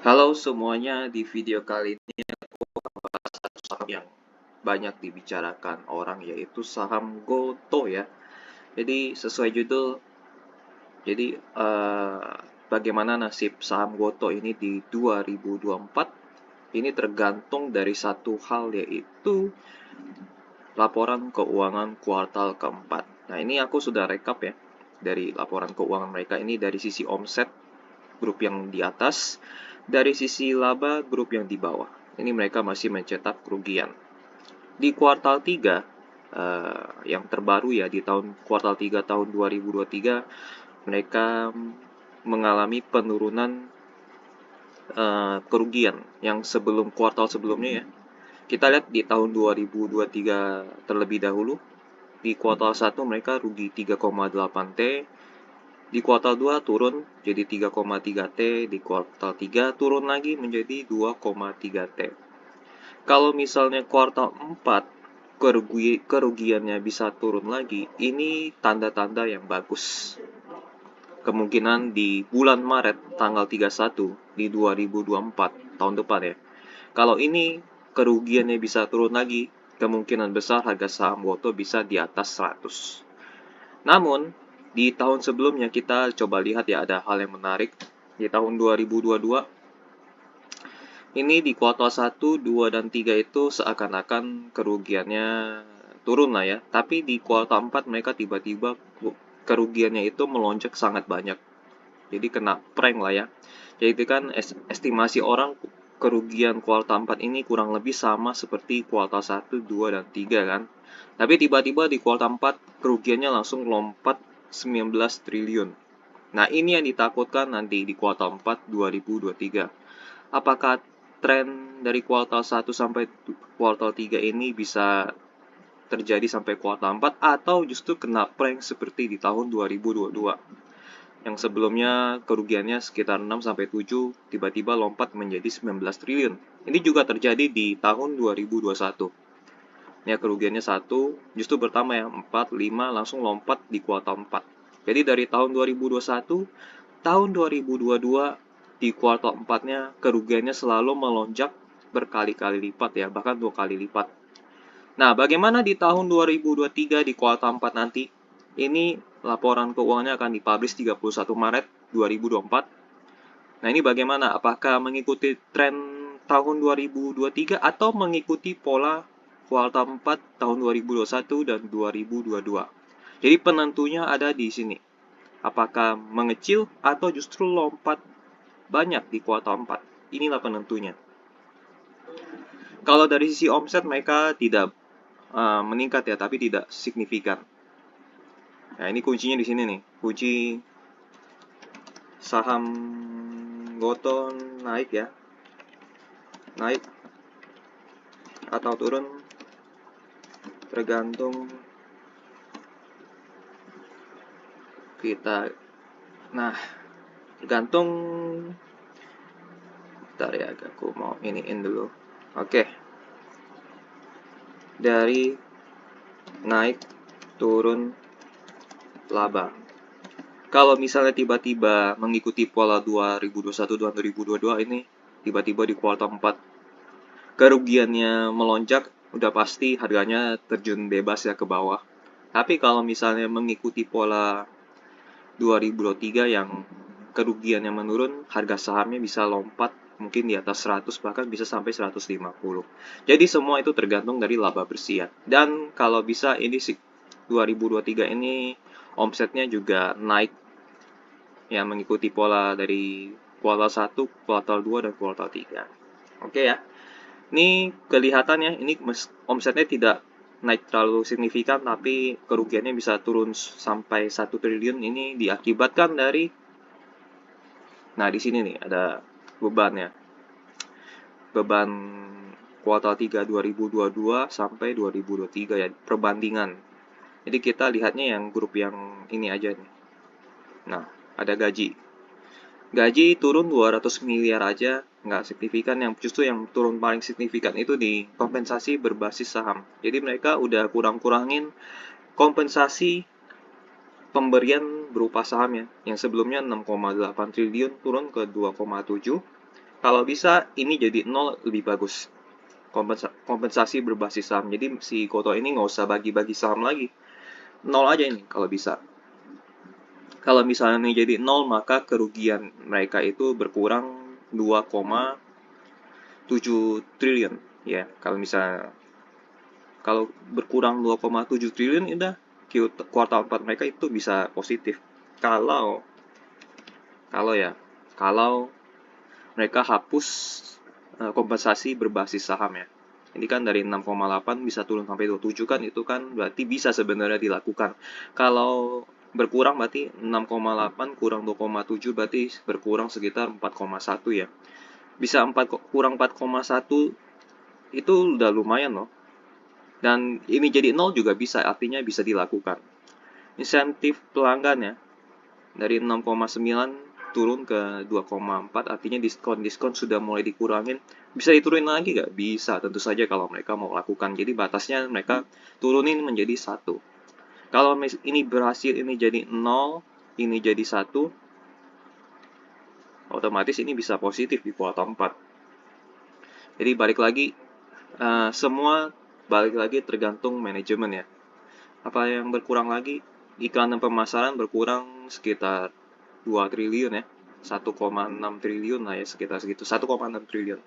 Halo semuanya, di video kali ini satu saham yang banyak dibicarakan orang yaitu saham Goto ya. Jadi sesuai judul, jadi bagaimana nasib saham Goto ini di 2024? Ini tergantung dari satu hal yaitu laporan keuangan kuartal keempat. Nah ini aku sudah rekap ya dari laporan keuangan mereka ini dari sisi omset grup yang di atas, dari sisi laba grup yang di bawah. Ini mereka masih mencetak kerugian. Di kuartal 3 yang terbaru ya di kuartal 3 tahun 2023 mereka mengalami penurunan kerugian yang sebelum kuartal sebelumnya ya. Kita lihat di tahun 2023 terlebih dahulu. Di kuartal 1 mereka rugi 3,8 T, di kuartal 2 turun jadi 3,3 T, di kuartal 3 turun lagi menjadi 2,3 T. Kalau misalnya kuartal 4 kerugiannya bisa turun lagi, ini tanda-tanda yang bagus. Kemungkinan di bulan Maret tanggal 31 di 2024 tahun depan ya. Kalau ini kerugiannya bisa turun lagi, kemungkinan besar harga saham Goto bisa di atas 100. Namun, di tahun sebelumnya kita coba lihat ya ada hal yang menarik. Di tahun 2022, ini di kuartal 1, 2, dan 3 itu seakan-akan kerugiannya turun lah ya. Tapi di kuartal 4 mereka tiba-tiba kerugiannya itu melonjak sangat banyak. Jadi kena prank lah ya. Jadi kan estimasi orang kerugian kuartal 4 ini kurang lebih sama seperti kuartal 1, 2, dan 3 kan. Tapi tiba-tiba di kuartal 4 kerugiannya langsung lompat 19 triliun. Nah ini yang ditakutkan nanti di kuartal 4 2023. Apakah tren dari kuartal 1 sampai kuartal 3 ini bisa terjadi sampai kuartal 4 atau justru kena prank seperti di tahun 2022? Yang sebelumnya kerugiannya sekitar 6 sampai 7 tiba-tiba lompat menjadi 19 triliun. Ini juga terjadi di tahun 2021. Ya kerugiannya 1 justru bertambah ya 4, 5 langsung lompat di kuartal 4. Jadi dari tahun 2021 tahun 2022 di kuartal 4-nya kerugiannya selalu melonjak berkali-kali lipat ya, bahkan 2 kali lipat. Nah, bagaimana di tahun 2023 di kuartal 4 nanti? Ini laporan keuangannya akan dipublish 31 Maret 2024. Nah, ini bagaimana? Apakah mengikuti tren tahun 2023 atau mengikuti pola kuartal 4 tahun 2021 dan 2022? Jadi penentunya ada di sini. Apakah mengecil atau justru lompat banyak di kuartal 4? Inilah penentunya. Kalau dari sisi omset mereka tidak meningkat ya, tapi tidak signifikan. Nah, ini kuncinya di sini nih. Kunci saham Goto naik ya. Naik atau turun tergantung kita. Nah, tergantung bentar ya, aku mau iniin dulu. Oke. Dari naik turun laba. Kalau misalnya tiba-tiba mengikuti pola 2021 dan 2022 ini, tiba-tiba di kuartal 4 kerugiannya melonjak, udah pasti harganya terjun bebas ya ke bawah. Tapi kalau misalnya mengikuti pola 2023 yang kerugiannya menurun, harga sahamnya bisa lompat mungkin di atas 100, bahkan bisa sampai 150. Jadi semua itu tergantung dari laba bersih ya. Dan kalau bisa ini sih 2023 ini omsetnya juga naik ya, mengikuti pola dari kuartal 1, kuartal 2, dan kuartal 3. Oke ya. Ini kelihatannya ini omsetnya tidak naik terlalu signifikan, tapi kerugiannya bisa turun sampai 1 triliun. Ini diakibatkan dari, nah di sini nih ada bebannya. Beban kuartal 3 2022 sampai 2023 ya, perbandingan. Jadi kita lihatnya yang grup yang ini aja nih. Nah, ada gaji. Gaji turun 200 miliar aja, nggak signifikan. Yang justru yang turun paling signifikan itu di kompensasi berbasis saham. Jadi mereka udah kurang-kurangin kompensasi pemberian berupa saham ya. Yang sebelumnya 6,8 triliun turun ke 2,7. Kalau bisa ini jadi 0 lebih bagus. Kompensasi berbasis saham. Jadi si Koto ini nggak usah bagi-bagi saham lagi. 0 aja ini kalau bisa. Kalau misalnya ini jadi 0, maka kerugian mereka itu berkurang 2,7 triliun. Ya, kalau berkurang 2,7 triliun, udah kuartal 4 mereka itu bisa positif. Kalau kalau mereka hapus kompensasi berbasis saham ya. Ini kan dari 6,8 bisa turun sampai 27 kan, itu kan berarti bisa sebenarnya dilakukan. Kalau berkurang berarti 6,8 kurang 2,7 berarti berkurang sekitar 4,1 ya. Bisa kurang 4,1 itu udah lumayan loh. Dan ini jadi 0 juga bisa, artinya bisa dilakukan. Insentif pelanggan ya, dari 6,9 turun ke 2,4, artinya diskon sudah mulai dikurangin. Bisa diturunin lagi nggak? Bisa, tentu saja kalau mereka mau lakukan. Jadi batasnya mereka turunin menjadi 1. Kalau ini berhasil, ini jadi 0, ini jadi 1, otomatis ini bisa positif di kuartal 4. Jadi balik lagi, semua balik lagi tergantung manajemen ya. Apa yang berkurang lagi? Iklan dan pemasaran berkurang sekitar 2 triliun ya. 1,6 triliun lah ya, sekitar segitu. 1,6 triliun.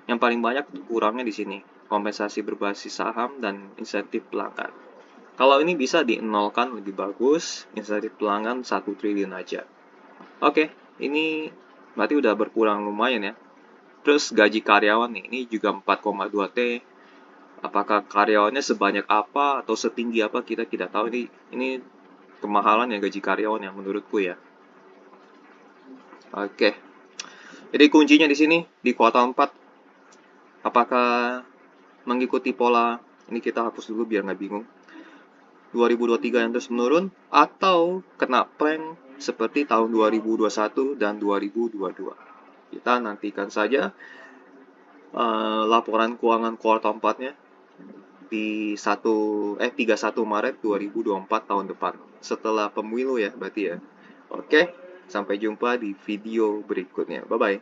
Yang paling banyak kurangnya di sini. Kompensasi berbasis saham dan insentif pelanggan. Kalau ini bisa di-nolkan lebih bagus. Insentif pelanggan 1 triliun aja. Oke, ini berarti udah berkurang lumayan ya. Terus gaji karyawan nih, ini juga 4,2 T. Apakah karyawannya sebanyak apa atau setinggi apa, kita tidak tahu. Ini kemahalan ya gaji karyawan yang menurutku ya. Oke. Jadi kuncinya di sini di kuartal 4, apakah mengikuti pola ini, kita hapus dulu biar nggak bingung. 2023 yang terus menurun atau kena prank seperti tahun 2021 dan 2022. Kita nantikan saja laporan keuangan kuartal 4-nya di 31 Maret 2024 tahun depan, setelah pemilu ya berarti ya. Oke, sampai jumpa di video berikutnya. Bye bye.